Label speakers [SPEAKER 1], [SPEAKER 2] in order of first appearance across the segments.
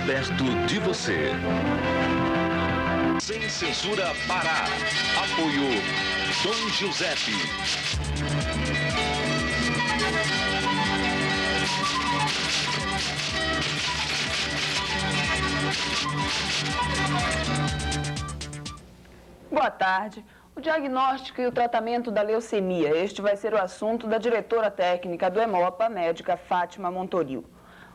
[SPEAKER 1] perto de você. Sem Censura Pará. Apoio Dom Giuseppe.
[SPEAKER 2] Boa tarde. O diagnóstico e o tratamento da leucemia. Este vai ser o assunto da diretora técnica do Hemopa, médica Fátima Montoril.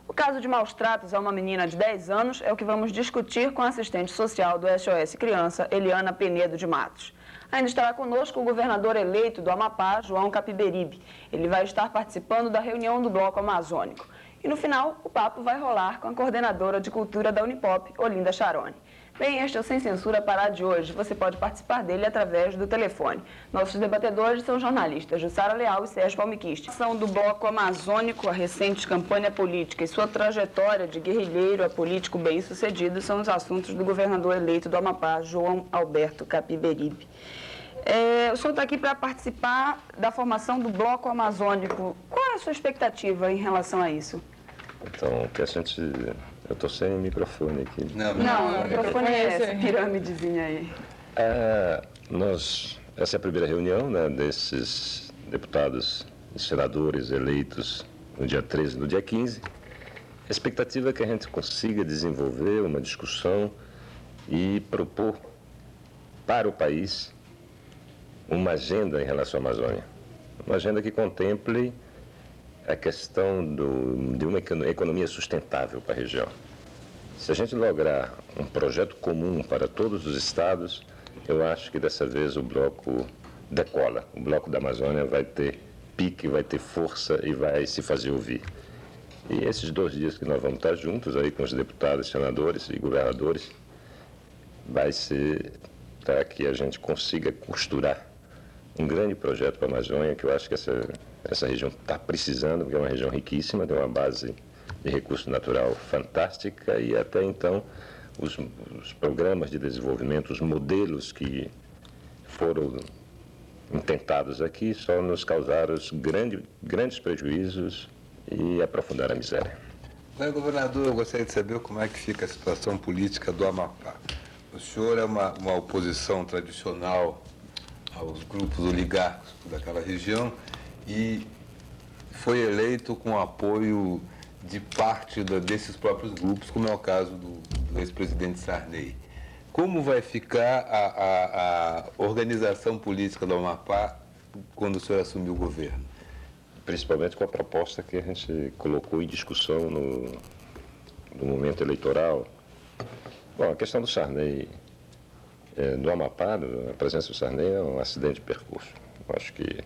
[SPEAKER 2] O caso de maus tratos a uma menina de 10 anos é o que vamos discutir com a assistente social do SOS Criança, Eliana Penedo de Matos. Ainda estará conosco o governador eleito do Amapá, João Capiberibe. Ele vai estar participando da reunião do Bloco Amazônico. E no final, o papo vai rolar com a coordenadora de cultura da Unipop, Olinda Charoni. Bem, este é o Sem Censura Pará de hoje. Você pode participar dele através do telefone. Nossos debatedores são jornalistas Jussara Leal e Sérgio Palmiquiste. A ação do Bloco Amazônico, a recente campanha política e sua trajetória de guerrilheiro a político bem-sucedido são os assuntos do governador eleito do Amapá, João Alberto Capiberibe. O senhor está aqui para participar da formação do Bloco Amazônico. Qual é a sua expectativa em relação a isso?
[SPEAKER 3] Então, que a gente... Eu estou sem microfone aqui.
[SPEAKER 2] Não, o microfone é essa pirâmidezinha aí.
[SPEAKER 3] Essa é a primeira reunião, né, desses deputados e senadores eleitos no dia 13 e no dia 15. A expectativa é que a gente consiga desenvolver uma discussão e propor para o país uma agenda em relação à Amazônia. Uma agenda que contemple a questão de uma economia sustentável para a região. Se a gente lograr um projeto comum para todos os estados, eu acho que dessa vez o bloco decola. O bloco da Amazônia vai ter pique, vai ter força e vai se fazer ouvir. E esses 2 dias que nós vamos estar juntos aí com os deputados, senadores e governadores, vai ser para que a gente consiga costurar um grande projeto para a Amazônia, que eu acho que essa região está precisando, porque é uma região riquíssima, tem uma base de recurso natural fantástica e até então os programas de desenvolvimento, os modelos que foram intentados aqui só nos causaram grandes prejuízos e aprofundaram a miséria.
[SPEAKER 4] Governador, eu gostaria de saber como é que fica a situação política do Amapá. O senhor é uma oposição tradicional aos grupos oligárquicos daquela região e foi eleito com apoio de parte desses próprios grupos, como é o caso do ex-presidente Sarney. Como vai ficar a organização política do Amapá quando o senhor assumiu o governo?
[SPEAKER 3] Principalmente com a proposta que a gente colocou em discussão no momento eleitoral. Bom, a questão do Sarney, do Amapá, a presença do Sarney é um acidente de percurso. Eu acho que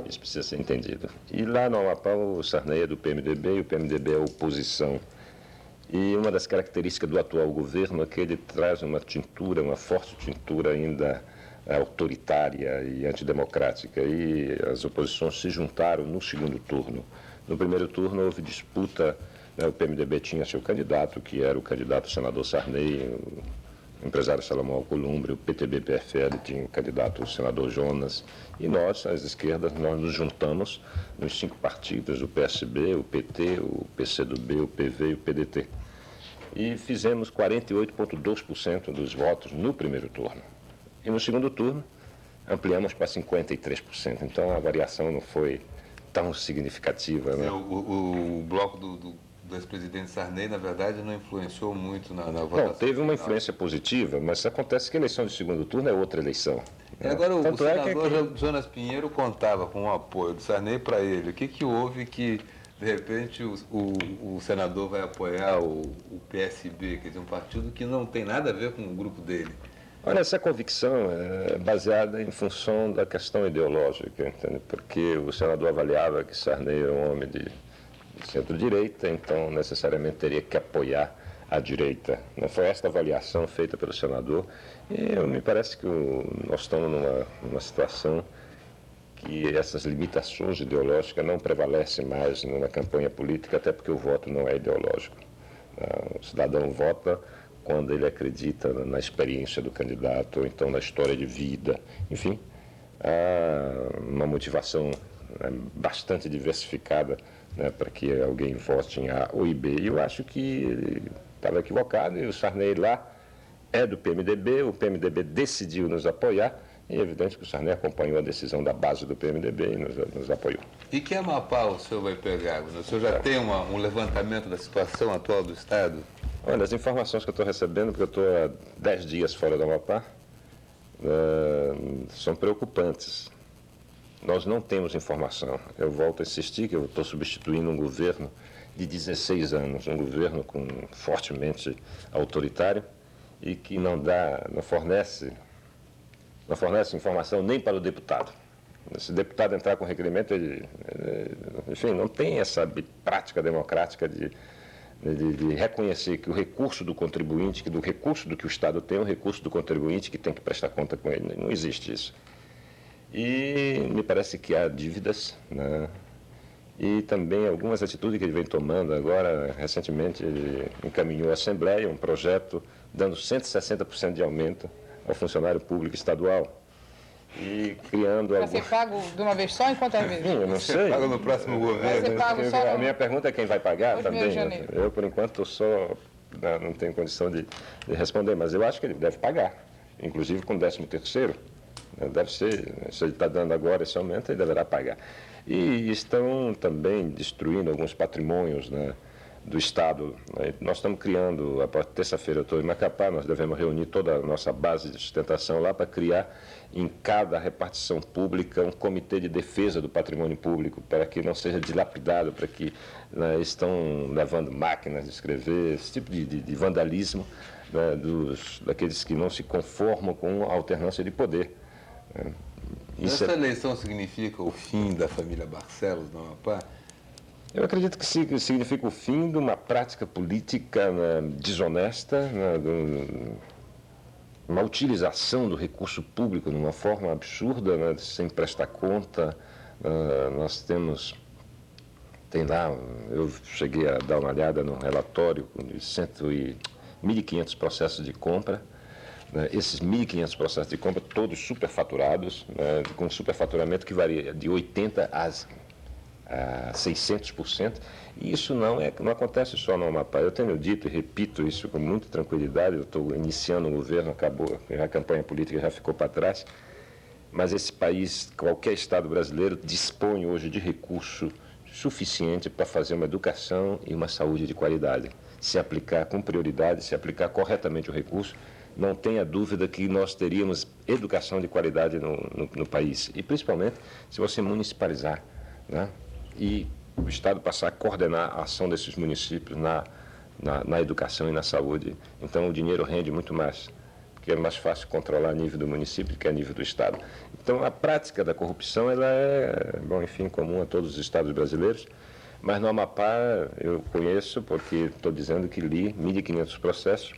[SPEAKER 3] isso precisa ser entendido. E lá no Amapá, o Sarney é do PMDB e o PMDB é oposição. E uma das características do atual governo é que ele traz uma forte tintura ainda autoritária e antidemocrática. E as oposições se juntaram no segundo turno. No primeiro turno houve disputa, né, o PMDB tinha seu candidato, que era o candidato senador Sarney, o empresário Salomão Alcolumbre, o PTB-PFL tinha o candidato o senador Jonas, e nós, as esquerdas, nós nos juntamos nos 5 partidos, o PSB, o PT, o PCdoB, o PV e o PDT. E fizemos 48,2% dos votos no primeiro turno. E no segundo turno, ampliamos para 53%. Então, a variação não foi tão significativa, né?
[SPEAKER 4] O bloco do ex-presidente Sarney, na verdade, não influenciou muito na votação.
[SPEAKER 3] Bom, teve uma influência positiva, mas acontece que a eleição de segundo turno é outra eleição.
[SPEAKER 4] Agora, o senador Jonas Pinheiro contava com o apoio do Sarney para ele. O que houve que, de repente, o senador vai apoiar o PSB, quer dizer, um partido que não tem nada a ver com o grupo dele?
[SPEAKER 3] Olha, essa convicção é baseada em função da questão ideológica, entende? Porque o senador avaliava que Sarney era um homem de centro-direita, então necessariamente teria que apoiar a direita. Foi esta avaliação feita pelo senador e me parece que nós estamos numa situação que essas limitações ideológicas não prevalecem mais na campanha política, até porque o voto não é ideológico. O cidadão vota quando ele acredita na experiência do candidato, ou então na história de vida. Enfim, há uma motivação bastante diversificada, né, para que alguém vote em A ou em B. E eu acho que estava equivocado, e o Sarney lá é do PMDB, o PMDB decidiu nos apoiar, e é evidente que o Sarney acompanhou a decisão da base do PMDB e nos apoiou.
[SPEAKER 4] E que Amapá o senhor vai pegar? O senhor já tem um levantamento da situação atual do Estado?
[SPEAKER 3] Olha, as informações que eu estou recebendo, porque eu estou há 10 dias fora do Amapá, são preocupantes. Nós não temos informação. Eu volto a insistir que eu estou substituindo um governo de 16 anos, um governo fortemente autoritário e que não fornece informação nem para o deputado. Se o deputado entrar com requerimento, enfim, não tem essa prática democrática de reconhecer que o recurso do contribuinte, que do recurso do que o Estado tem, é o recurso do contribuinte que tem que prestar conta com ele. Não existe isso. E me parece que há dívidas, né? E também algumas atitudes que ele vem tomando. Agora, recentemente, ele encaminhou à Assembleia um projeto dando 160% de aumento ao funcionário público estadual. E criando...
[SPEAKER 5] Vai ser pago de uma vez só, em quantas vezes?
[SPEAKER 3] Eu não sei.
[SPEAKER 4] Paga no próximo governo.
[SPEAKER 5] Vai ser pago só
[SPEAKER 3] A minha pergunta é quem vai pagar também.
[SPEAKER 5] janeiro.
[SPEAKER 3] Eu, por enquanto, não tenho condição de responder, mas eu acho que ele deve pagar, inclusive com 13º. Deve ser, se ele está dando agora esse aumento, ele deverá pagar. E estão também destruindo alguns patrimônios, né, do Estado. Nós estamos criando, a terça-feira eu estou em Macapá, nós devemos reunir toda a nossa base de sustentação lá para criar em cada repartição pública um comitê de defesa do patrimônio público, para que não seja dilapidado, para que, né, estão levando máquinas de escrever, esse tipo de vandalismo, né, daqueles que não se conformam com a alternância de poder.
[SPEAKER 4] Essa eleição significa o fim da família Barcelos no Amapá?
[SPEAKER 3] Eu acredito que significa o fim de uma prática política, né, desonesta, né, uma utilização do recurso público de uma forma absurda, né, sem prestar conta. Nós tem lá, eu cheguei a dar uma olhada no relatório de 1.500 processos de compra. Esses 1.500 processos de compra, todos superfaturados, né, com superfaturamento que varia de 80% a 600%. E isso não acontece só no Amapá. Eu tenho dito e repito isso com muita tranquilidade. Eu estou iniciando o governo, acabou, a campanha política já ficou para trás. Mas esse país, qualquer estado brasileiro, dispõe hoje de recurso suficiente para fazer uma educação e uma saúde de qualidade. Se aplicar com prioridade, se aplicar corretamente o recurso, não tenha dúvida que nós teríamos educação de qualidade no país. E principalmente se você municipalizar, né? E o Estado passar a coordenar a ação desses municípios na educação e na saúde. Então o dinheiro rende muito mais, porque é mais fácil controlar a nível do município do que a nível do Estado. Então a prática da corrupção ela é, enfim, comum a todos os estados brasileiros, mas no Amapá eu conheço porque estou dizendo que li 1.500 processos,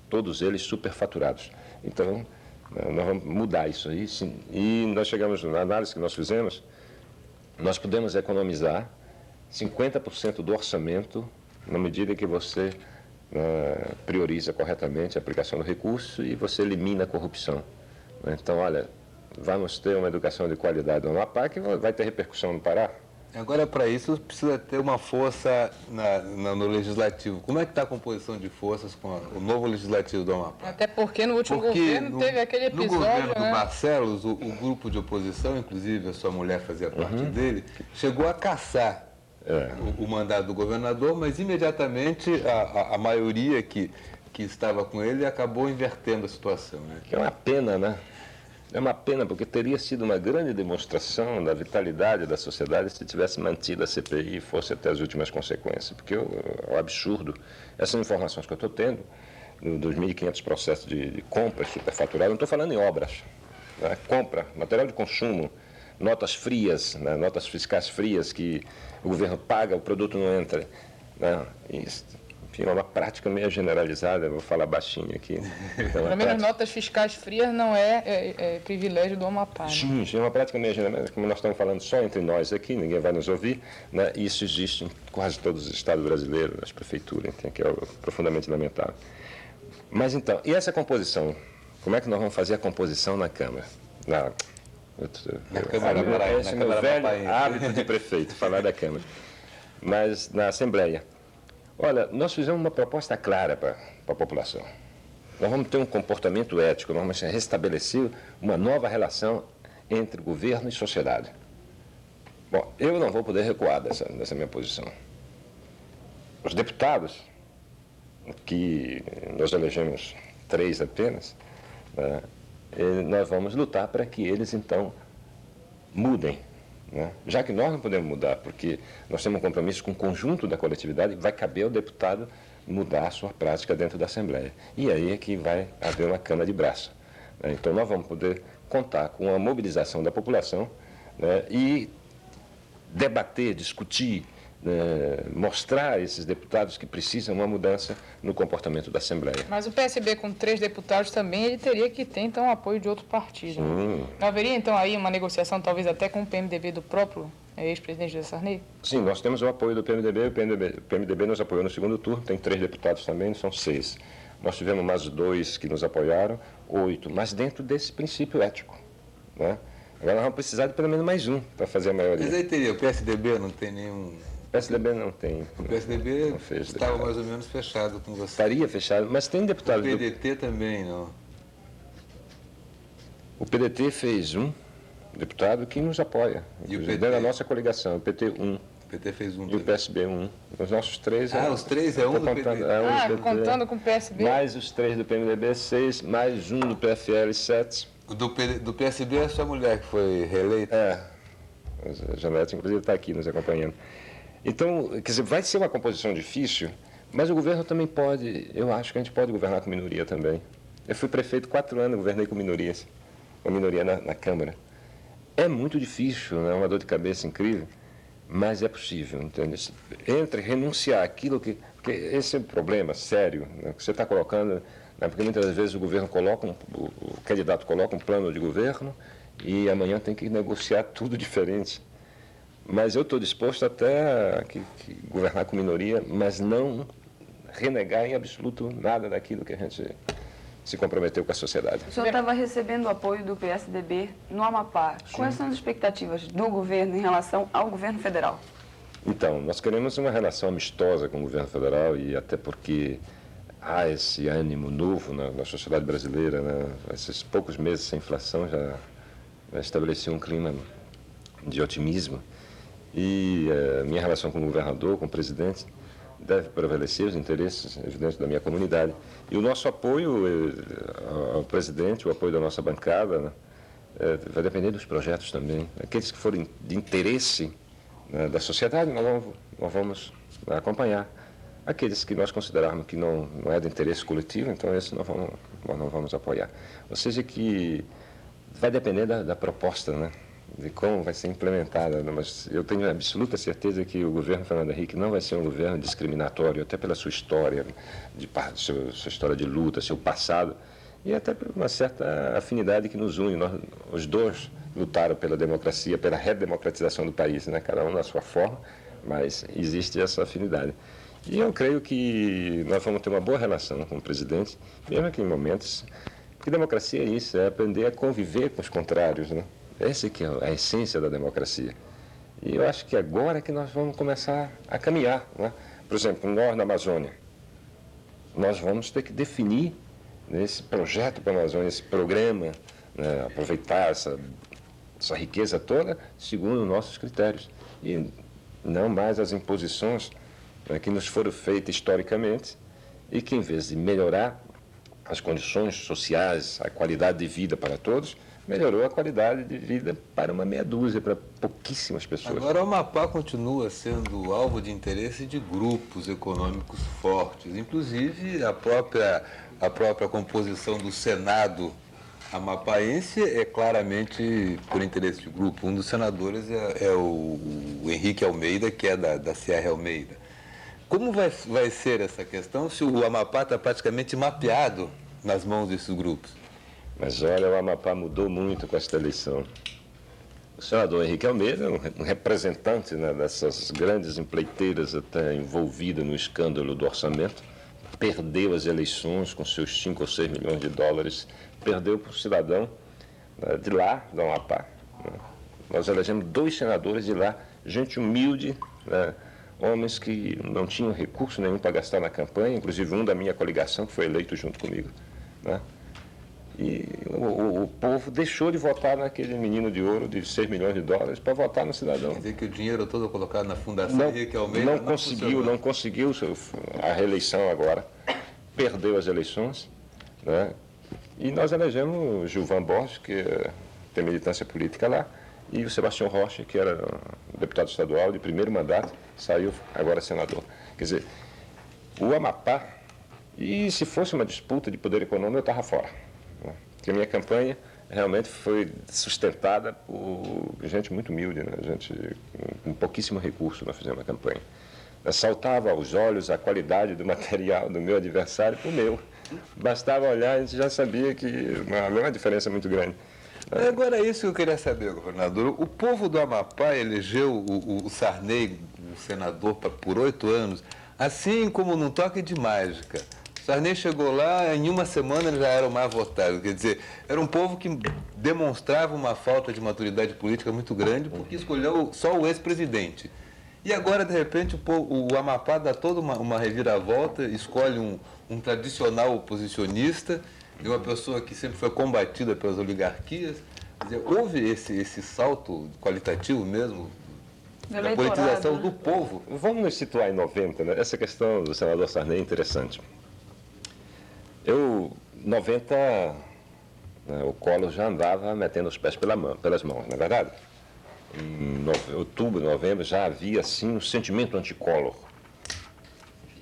[SPEAKER 3] todos eles superfaturados. Então, nós vamos mudar isso aí. Sim. E nós chegamos na análise que nós fizemos, nós podemos economizar 50% do orçamento na medida que você prioriza corretamente a aplicação do recurso e você elimina a corrupção. Então, olha, vamos ter uma educação de qualidade no Amapá que vai ter repercussão no Pará.
[SPEAKER 4] Agora, para isso, precisa ter uma força no Legislativo. Como é que está a composição de forças com o novo Legislativo do Amapá?
[SPEAKER 5] Até porque no último governo teve aquele episódio,
[SPEAKER 4] no governo do
[SPEAKER 5] né?
[SPEAKER 4] Barcelos, o grupo de oposição, inclusive a sua mulher fazia parte dele, chegou a caçar o mandato do governador, mas imediatamente a maioria que estava com ele acabou invertendo a situação, né?
[SPEAKER 3] Que é uma pena, né? É uma pena, porque teria sido uma grande demonstração da vitalidade da sociedade se tivesse mantido a CPI e fosse até as últimas consequências. Porque o absurdo, essas informações que eu estou tendo, dos 1.500 processos de compra superfaturada, não estou falando em obras, né? Compra, material de consumo, notas frias, né? Notas fiscais frias que o governo paga, o produto não entra, né? Isso. Enfim, é uma prática meio generalizada, eu vou falar baixinho aqui.
[SPEAKER 5] Pelo menos notas fiscais frias não é privilégio do Amapá. Né?
[SPEAKER 3] Sim, é uma prática meio generalizada, como nós estamos falando só entre nós aqui, ninguém vai nos ouvir, né? E isso existe em quase todos os estados brasileiros, nas prefeituras, que é profundamente lamentável. Mas então, e essa composição? Como é que nós vamos fazer a composição na Câmara?
[SPEAKER 4] Na Câmara,
[SPEAKER 3] esse é meu velho hábito de prefeito, falar da Câmara. Mas na Assembleia. Olha, nós fizemos uma proposta clara para a população. Nós vamos ter um comportamento ético, nós vamos restabelecer uma nova relação entre governo e sociedade. Bom, eu não vou poder recuar dessa minha posição. Os deputados, que nós elegemos 3 apenas, né, nós vamos lutar para que eles, então, mudem. Né? Já que nós não podemos mudar, porque nós temos um compromisso com o conjunto da coletividade, vai caber ao deputado mudar a sua prática dentro da Assembleia. E aí é que vai haver uma cana de braço. Né? Então, nós vamos poder contar com a mobilização da população, né, e debater, discutir, mostrar a esses deputados que precisam uma mudança no comportamento da Assembleia.
[SPEAKER 5] Mas o PSB, com 3 deputados também, ele teria que ter, então, apoio de outro partido. Não haveria, então, aí uma negociação, talvez até com o PMDB do próprio ex-presidente José Sarney?
[SPEAKER 3] Sim, nós temos o apoio do PMDB, o PMDB nos apoiou no segundo turno, tem 3 deputados também, são 6. Nós tivemos mais 2 que nos apoiaram, 8, mas dentro desse princípio ético, né? Agora nós vamos precisar de pelo menos mais um para fazer a maioria.
[SPEAKER 4] Mas aí teria, o PSDB não tem nenhum...
[SPEAKER 3] O PSDB não tem.
[SPEAKER 4] O PSDB
[SPEAKER 3] não fez
[SPEAKER 4] estava
[SPEAKER 3] deputado.
[SPEAKER 4] mais ou menos fechado com você.
[SPEAKER 3] Estaria fechado, mas tem
[SPEAKER 4] O
[SPEAKER 3] deputados...
[SPEAKER 4] PDT também, não?
[SPEAKER 3] O PDT fez um deputado que nos apoia,
[SPEAKER 4] E o
[SPEAKER 3] inclusive,
[SPEAKER 4] PT?
[SPEAKER 3] dentro da nossa coligação, o PT 1
[SPEAKER 4] O PT fez um
[SPEAKER 3] e o
[SPEAKER 4] também.
[SPEAKER 3] PSB 1. Os nossos 3...
[SPEAKER 4] Ah, os 3 é um do PT.
[SPEAKER 5] Contando com o PSB.
[SPEAKER 3] Mais os 3 do PMDB, 6, mais um do PFL, 7.
[SPEAKER 4] Do PSB é a sua mulher que foi reeleita?
[SPEAKER 3] A Janete, inclusive, está aqui nos acompanhando. Então, quer dizer, vai ser uma composição difícil, mas o governo também pode, eu acho que a gente pode governar com minoria também. Eu fui prefeito 4 anos, governei com minorias, uma minoria na Câmara. É muito difícil, né? É uma dor de cabeça incrível, mas é possível, entende? Entre renunciar àquilo que... Porque esse é um problema sério, né, que você está colocando, né, porque muitas vezes o governo coloca, o candidato coloca um plano de governo e amanhã tem que negociar tudo diferente. Mas eu estou disposto até a governar com minoria, mas não renegar em absoluto nada daquilo que a gente se comprometeu com a sociedade.
[SPEAKER 2] O senhor estava recebendo o apoio do PSDB no Amapá. Quais são as expectativas do governo em relação ao governo federal?
[SPEAKER 3] Então, nós queremos uma relação amistosa com o governo federal e até porque há esse ânimo novo na sociedade brasileira, né? Esses poucos meses sem inflação já estabeleceu um clima de otimismo e minha relação com o governador, com o presidente, deve prevalecer os interesses, evidentes, da minha comunidade. E o nosso apoio ao presidente, o apoio da nossa bancada, né, vai depender dos projetos também. Aqueles que forem de interesse, né, da sociedade, nós vamos acompanhar. Aqueles que nós considerarmos que não é de interesse coletivo, então esses nós não vamos apoiar. Ou seja, que vai depender da proposta, né, de como vai ser implementada, mas eu tenho absoluta certeza que o governo Fernando Henrique não vai ser um governo discriminatório, até pela sua história, sua história de luta, seu passado, e até por uma certa afinidade que nos une. Nós, os dois lutaram pela democracia, pela redemocratização do país, né? Cada um na sua forma, mas existe essa afinidade. E eu creio que nós vamos ter uma boa relação com o presidente, mesmo que em momentos... Porque democracia é isso, é aprender a conviver com os contrários, né? Essa que é a essência da democracia. E eu acho que agora é que nós vamos começar a caminhar, né? Por exemplo, nós na Amazônia, nós vamos ter que definir esse projeto para a Amazônia, esse programa, né? Aproveitar essa riqueza toda segundo nossos critérios. E não mais as imposições, né, que nos foram feitas historicamente e que, em vez de melhorar as condições sociais, a qualidade de vida para todos, melhorou a qualidade de vida para uma meia dúzia, para pouquíssimas pessoas.
[SPEAKER 4] Agora, o Amapá continua sendo alvo de interesse de grupos econômicos fortes, inclusive a própria composição do Senado amapaense é claramente por interesse de grupo. Um dos senadores é o Henrique Almeida, que é da Serra Almeida. Como vai ser essa questão se o Amapá está praticamente mapeado nas mãos desses grupos?
[SPEAKER 3] Mas olha, o Amapá mudou muito com esta eleição. O senador Henrique Almeida, um representante, né, dessas grandes empreiteiras até envolvido no escândalo do orçamento, perdeu as eleições com seus 5 ou 6 milhões de dólares, perdeu para o cidadão, né, de lá, do Amapá. Né. Nós elegemos 2 senadores de lá, gente humilde, né, homens que não tinham recurso nenhum para gastar na campanha, inclusive um da minha coligação, que foi eleito junto comigo, né? E o povo deixou de votar naquele menino de ouro de 6 milhões de dólares para votar no cidadão.
[SPEAKER 4] Quer dizer que o dinheiro todo colocado na Fundação Henrique Almeida
[SPEAKER 3] não conseguiu a reeleição agora, perdeu as eleições, né? E nós elegemos o Gilvan Borges, que tem militância política lá, e o Sebastião Rocha, que era deputado estadual de primeiro mandato, saiu agora senador. Quer dizer, o Amapá, e se fosse uma disputa de poder econômico, eu estava fora. Porque a minha campanha realmente foi sustentada por gente muito humilde, né? Gente com pouquíssimo recurso. Nós fizemos a campanha. Saltava aos olhos a qualidade do material do meu adversário para o meu. Bastava olhar, a gente já sabia que não havia uma diferença muito grande.
[SPEAKER 4] Agora, isso que eu queria saber, governador. O povo do Amapá elegeu o Sarney, o senador, por 8 anos, assim como num toque de mágica. Sarney chegou lá, em uma semana ele já era o mais votado. Quer dizer, era um povo que demonstrava uma falta de maturidade política muito grande porque escolheu só o ex-presidente. E agora, de repente, o Amapá dá toda uma reviravolta, escolhe um tradicional oposicionista, de uma pessoa que sempre foi combatida pelas oligarquias. Quer dizer, houve esse salto qualitativo mesmo da politização do povo.
[SPEAKER 3] Vamos nos situar em 90, né? Essa questão do senador Sarney é interessante. Em 90, né, o Collor já andava metendo os pés pelas mãos, não é verdade? Em outubro, novembro, já havia, assim, um sentimento anti-Collor.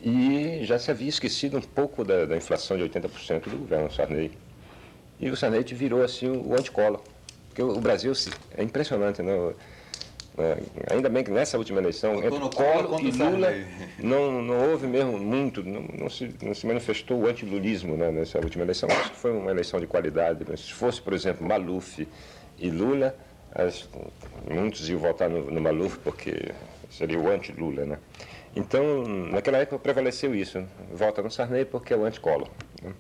[SPEAKER 3] E já se havia esquecido um pouco da inflação de 80% do governo Sarney. E o Sarney virou, assim, o anti-Collor. Porque o Brasil é impressionante, né? Ainda bem que nessa última eleição, entre Collor e Lula, não houve mesmo muito, não se manifestou o antilulismo, né, nessa última eleição. Acho que foi uma eleição de qualidade. Mas se fosse, por exemplo, Maluf e Lula, muitos iam votar no Maluf porque seria o anti-Lula, né? Então, naquela época prevaleceu isso, né? Vota no Sarney porque é o anti-Collor, né?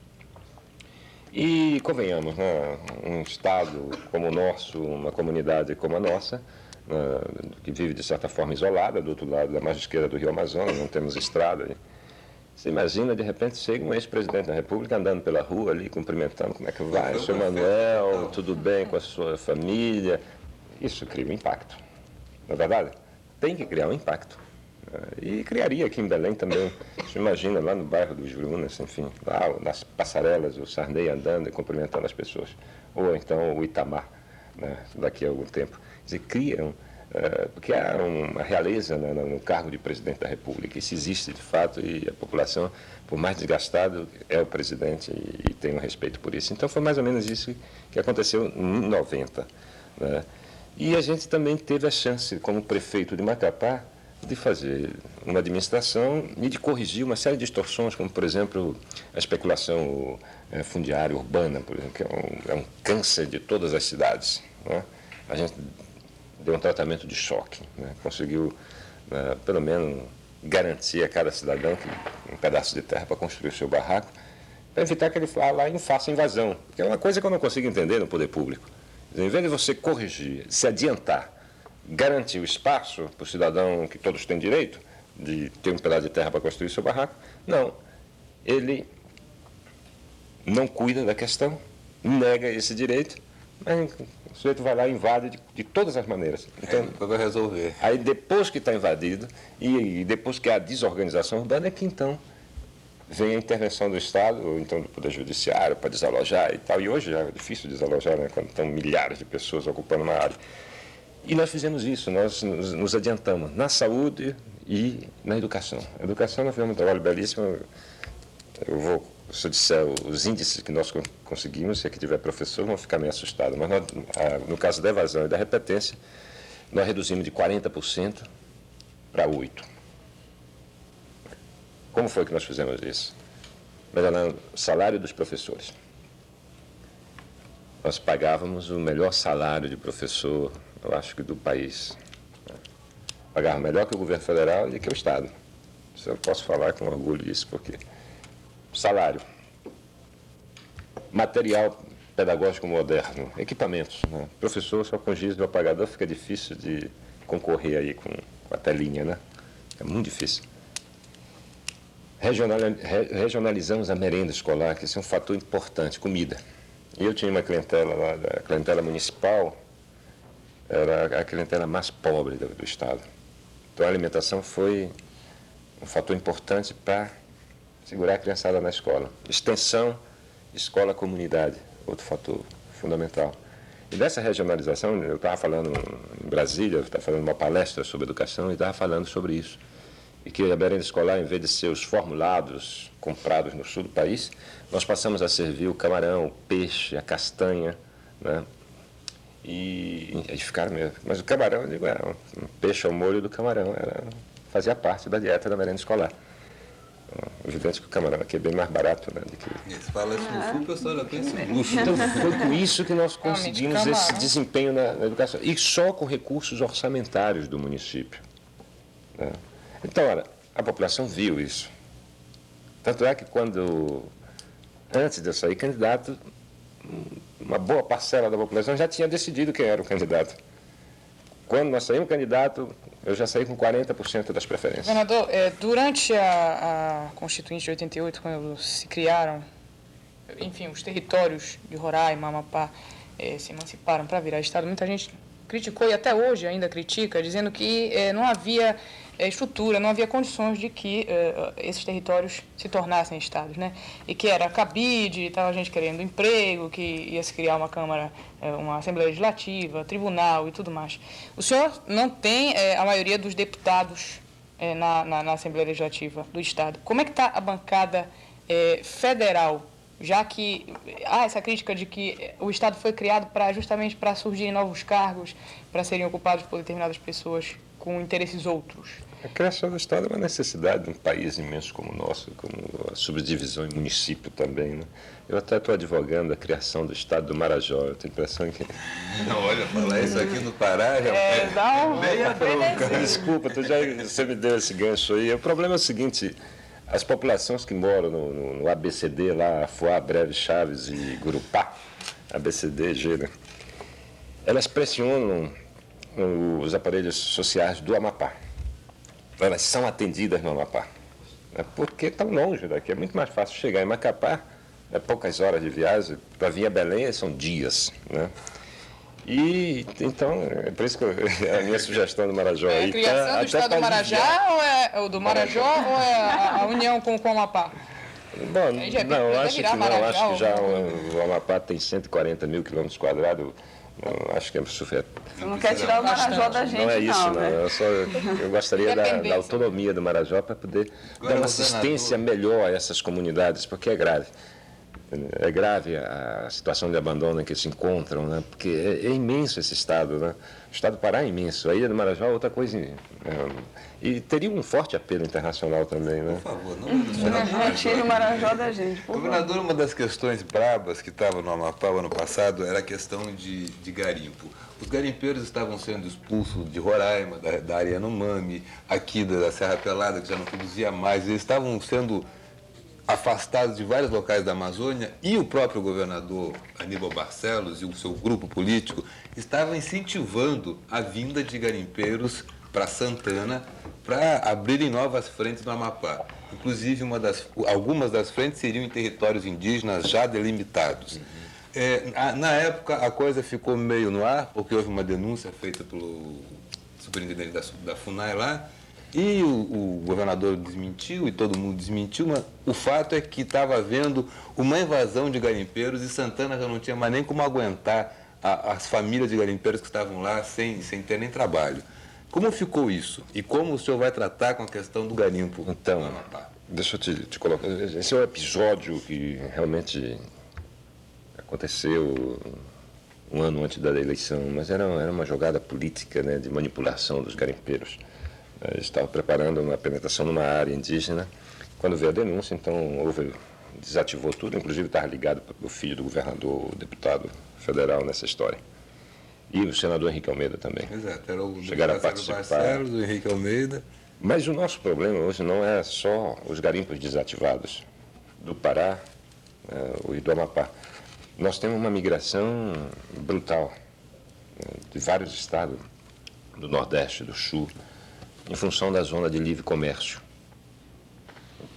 [SPEAKER 3] E convenhamos, né, um Estado como o nosso, uma comunidade como a nossa, que vive de certa forma isolada, do outro lado da margem esquerda do Rio Amazonas, não temos estrada. Você imagina, de repente, chega um ex-presidente da República andando pela rua ali, cumprimentando, como é que vai, seu Manuel, tudo bem com a sua família? Isso cria um impacto, não é verdade? Tem que criar um impacto. E criaria aqui em Belém também. Você imagina lá no bairro dos Jurunas, enfim, lá nas passarelas, o Sarney andando e cumprimentando as pessoas. Ou então o Itamar, né, daqui a algum tempo. Quer dizer, criam, porque há uma realeza no cargo de presidente da República. Isso existe de fato e a população, por mais desgastado, é o presidente e tem um respeito por isso. Então foi mais ou menos isso que aconteceu em 90. Né? E a gente também teve a chance, como prefeito de Macapá, de fazer uma administração e de corrigir uma série de distorções, como, por exemplo, a especulação fundiária urbana, por exemplo, que é um câncer de todas as cidades. Né? A gente deu um tratamento de choque, né? Conseguiu, pelo menos, garantir a cada cidadão um pedaço de terra para construir o seu barraco, para evitar que ele lá e faça invasão, que é uma coisa que eu não consigo entender no poder público. Em vez de você corrigir, se adiantar, garantir o espaço para o cidadão que todos têm direito de ter um pedaço de terra para construir seu barraco, não. Ele não cuida da questão, nega esse direito, mas o sujeito vai lá e invade de todas as maneiras.
[SPEAKER 4] Então, vai resolver.
[SPEAKER 3] Aí depois que está invadido e depois que há a desorganização urbana é que então vem a intervenção do Estado, ou então do Poder Judiciário para desalojar e tal. E hoje já é difícil desalojar, né, quando estão milhares de pessoas ocupando uma área. E nós fizemos isso, nós nos adiantamos na saúde e na educação. A educação nós fizemos um trabalho belíssimo. Se eu disser os índices que nós conseguimos, se aqui tiver professor, vão ficar meio assustados. Mas nós, no caso da evasão e da repetência, nós reduzimos de 40% para 8%. Como foi que nós fizemos isso? Melhorando o salário dos professores. Nós pagávamos o melhor salário de professor, eu acho que do país. Pagava melhor que o governo federal e que o Estado. Isso eu posso falar com orgulho disso, porque salário, material pedagógico moderno, equipamentos. Né? Professor só com giz do apagador fica difícil de concorrer aí com a telinha, né? É muito difícil. Regionalizamos a merenda escolar, que isso é um fator importante, comida. Eu tinha uma clientela lá, a clientela municipal era a clientela mais pobre do estado. Então a alimentação foi um fator importante para segurar a criançada na escola. Extensão, escola-comunidade, outro fator fundamental. E dessa regionalização, eu estava falando em Brasília, eu estava fazendo uma palestra sobre educação e estava falando sobre isso. E que a merenda escolar, em vez de ser os formulados comprados no sul do país, nós passamos a servir o camarão, o peixe, a castanha, né? E eles ficaram mesmo. Mas o camarão, eu digo, um peixe ao molho do camarão, fazia parte da dieta da merenda escolar. Evidente que o camarão aqui é bem mais barato, né?
[SPEAKER 4] Você fala isso no sul, pessoal, já pensa em luxo.
[SPEAKER 3] Então foi com isso que nós conseguimos esse desempenho na educação. E só com recursos orçamentários do município, né? Então, olha, a população viu isso. Tanto é que antes de eu sair candidato, uma boa parcela da população já tinha decidido quem era o candidato. Quando nós saímos candidato, eu já saí com 40% das preferências.
[SPEAKER 5] Governador, durante a Constituinte de 88, quando se criaram, enfim, os territórios de Roraima, Amapá, se emanciparam para virar Estado, muita gente criticou e até hoje ainda critica, dizendo que não havia estrutura, não havia condições de que esses territórios se tornassem estados, né? E que era cabide, estava gente querendo emprego, que ia se criar uma Câmara, uma Assembleia Legislativa, tribunal e tudo mais. O senhor não tem a maioria dos deputados na Assembleia Legislativa do Estado. Como é que está a bancada federal, já que há essa crítica de que o Estado foi criado justamente para surgirem novos cargos, para serem ocupados por determinadas pessoas com interesses outros?
[SPEAKER 3] A criação do Estado é uma necessidade de um país imenso como o nosso, como a subdivisão em município também, né? Eu até estou advogando a criação do Estado do Marajó. Eu tenho a impressão que...
[SPEAKER 4] Não, olha, falar isso aqui no Pará já meia bronca.
[SPEAKER 3] Desculpa, você me deu esse gancho aí. O problema é o seguinte: as populações que moram no ABCD, lá, Afuá, Breve, Chaves e Gurupá, ABCD, G, elas pressionam os aparelhos sociais do Amapá. Elas são atendidas no Amapá, né? Porque estão longe daqui. É muito mais fácil chegar em Macapá, poucas horas de viagem, para vir a Belém são dias, né? E então, é por isso que a minha sugestão do Marajó aí.
[SPEAKER 5] A criação do Estado do Marajá ou do Marajó ou é a união com o Amapá?
[SPEAKER 3] Bom, não, acho que não. Acho que já o Amapá tem 140 mil quilômetros quadrados. Acho que é super.
[SPEAKER 2] Você não quer tirar o Marajó da gente,
[SPEAKER 3] não é isso, não.
[SPEAKER 2] Né?
[SPEAKER 3] Eu gostaria da autonomia do Marajó para poder dar uma assistência melhor a essas comunidades, porque é grave. É grave a situação de abandono em que se encontram, né? Porque é imenso esse estado, né? O estado do Pará é imenso, a Ilha do Marajó é outra coisa. E teria um forte apelo internacional também, né?
[SPEAKER 4] Por favor, não
[SPEAKER 2] tire o Marajó da gente, por favor.
[SPEAKER 4] Governador, uma das questões brabas que estava no Amapá ano passado era a questão de garimpo. Os garimpeiros estavam sendo expulsos de Roraima, da área Yanomami, aqui da Serra Pelada, que já não produzia mais. Eles estavam sendo afastados de vários locais da Amazônia, e o próprio governador Aníbal Barcelos e o seu grupo político estavam incentivando a vinda de garimpeiros para Santana para abrirem novas frentes no Amapá. Inclusive, algumas das frentes seriam em territórios indígenas já delimitados. Na época, a coisa ficou meio no ar, porque houve uma denúncia feita pelo superintendente da FUNAI lá, e o governador desmentiu e todo mundo desmentiu, mas o fato é que estava havendo uma invasão de garimpeiros e Santana já não tinha mais nem como aguentar as famílias de garimpeiros que estavam lá sem ter nem trabalho. Como ficou isso? E como o senhor vai tratar com a questão do garimpo?
[SPEAKER 3] Então, deixa eu te colocar. Esse é um episódio que realmente aconteceu um ano antes da eleição, mas era uma jogada política, né, de manipulação dos garimpeiros. Eles estavam preparando uma penetração numa área indígena. Quando veio a denúncia, então desativou tudo, inclusive estava ligado o filho do governador, o deputado federal nessa história. E o senador Henrique Almeida também.
[SPEAKER 4] Exato, era o
[SPEAKER 3] chegaram a participar.
[SPEAKER 4] Barcelos, o Henrique Almeida.
[SPEAKER 3] Mas o nosso problema hoje não é só os garimpos desativados do Pará e do Amapá. Nós temos uma migração brutal de vários estados, do Nordeste, do Sul, em função da zona de livre comércio.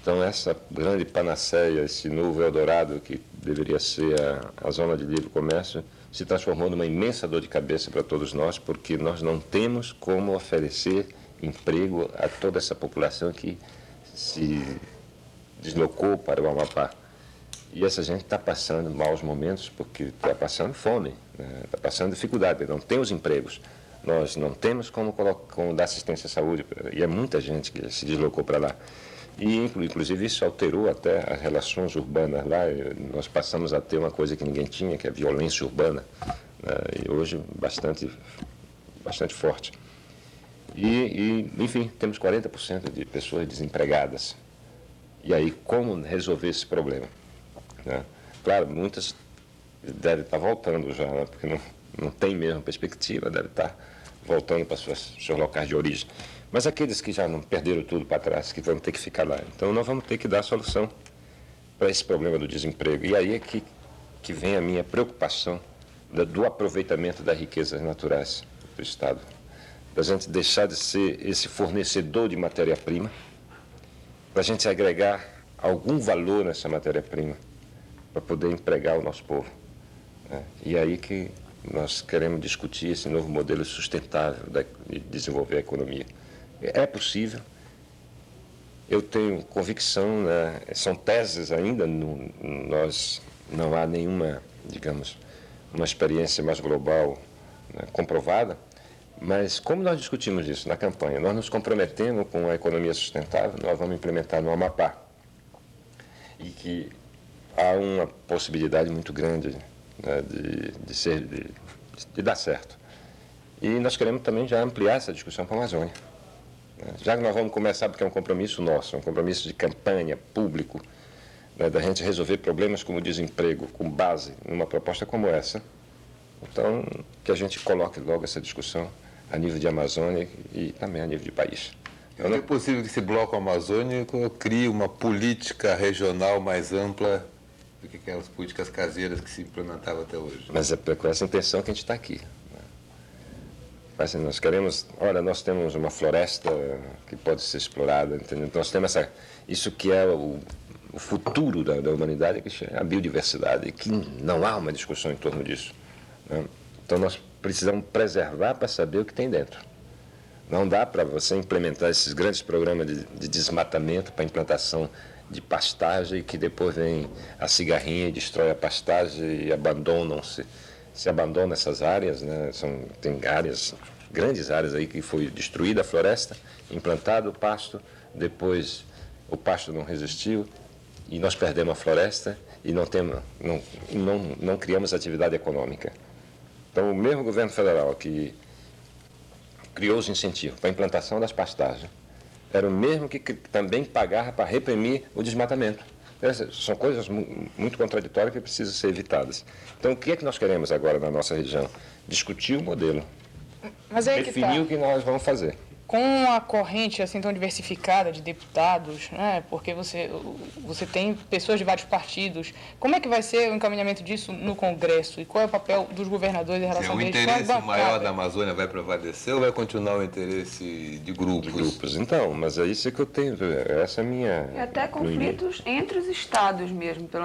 [SPEAKER 3] Então, essa grande panaceia, esse novo Eldorado que deveria ser a zona de livre comércio, se transformou numa imensa dor de cabeça para todos nós, porque nós não temos como oferecer emprego a toda essa população que se deslocou para o Amapá. E essa gente está passando maus momentos porque está passando fome, está passando dificuldade, não tem os empregos. Nós não temos como dar assistência à saúde, e é muita gente que se deslocou para lá. E, inclusive, isso alterou até as relações urbanas lá. Nós passamos a ter uma coisa que ninguém tinha, que é a violência urbana, né? E hoje bastante forte. Enfim, temos 40% de pessoas desempregadas. E aí, como resolver esse problema? Né? Claro, muitas devem estar voltando já, né? Porque não tem mesmo perspectiva, devem estar voltando para seus locais de origem. Mas aqueles que já não perderam tudo para trás, que vão ter que ficar lá. Então, nós vamos ter que dar solução para esse problema do desemprego. E aí é que vem a minha preocupação do aproveitamento das riquezas naturais do Estado. Da gente deixar de ser esse fornecedor de matéria-prima, para a gente agregar algum valor nessa matéria-prima, para poder empregar o nosso povo. E aí que nós queremos discutir esse novo modelo sustentável de desenvolver a economia. É possível, eu tenho convicção, né? São teses ainda, não há nenhuma, digamos, uma experiência mais global, né, comprovada, mas como nós discutimos isso na campanha, nós nos comprometemos com a economia sustentável, nós vamos implementar no Amapá, e que há uma possibilidade muito grande, né, de dar certo. E nós queremos também já ampliar essa discussão para a Amazônia. Já que nós vamos começar, porque é um compromisso nosso, um compromisso de campanha, público, né, da gente resolver problemas como o desemprego, com base numa proposta como essa. Então, que a gente coloque logo essa discussão a nível de Amazônia e também a nível de país.
[SPEAKER 4] É possível que esse bloco amazônico crie uma política regional mais ampla do que aquelas políticas caseiras que se implementavam até hoje?
[SPEAKER 3] Mas é com essa intenção que a gente está aqui. Mas nós queremos, olha, nós temos uma floresta que pode ser explorada, entendeu? Nós temos isso que é o futuro da humanidade, que é a biodiversidade, e que não há uma discussão em torno disso, né? Então nós precisamos preservar para saber o que tem dentro. Não dá para você implementar esses grandes programas de desmatamento para implantação de pastagem, que depois vem a cigarrinha e destrói a pastagem e se abandona essas áreas, né? Tem áreas, grandes áreas aí que foi destruída a floresta, implantado o pasto, depois o pasto não resistiu e nós perdemos a floresta e não criamos atividade econômica. Então, o mesmo governo federal que criou os incentivos para a implantação das pastagens era o mesmo que também pagava para reprimir o desmatamento. São coisas muito contraditórias que precisam ser evitadas. Então, o que é que nós queremos agora na nossa região? Discutir o modelo, definir o que nós vamos fazer.
[SPEAKER 5] Com a corrente assim tão diversificada de deputados, né, porque você tem pessoas de vários partidos, como é que vai ser o encaminhamento disso no Congresso? E qual é o papel dos governadores em relação a isso?
[SPEAKER 4] O interesse maior da Amazônia vai prevalecer ou vai continuar o interesse de grupos?
[SPEAKER 3] De grupos. Então, mas é isso que eu tenho, essa é a minha...
[SPEAKER 2] E até conflitos entre os estados mesmo, pelo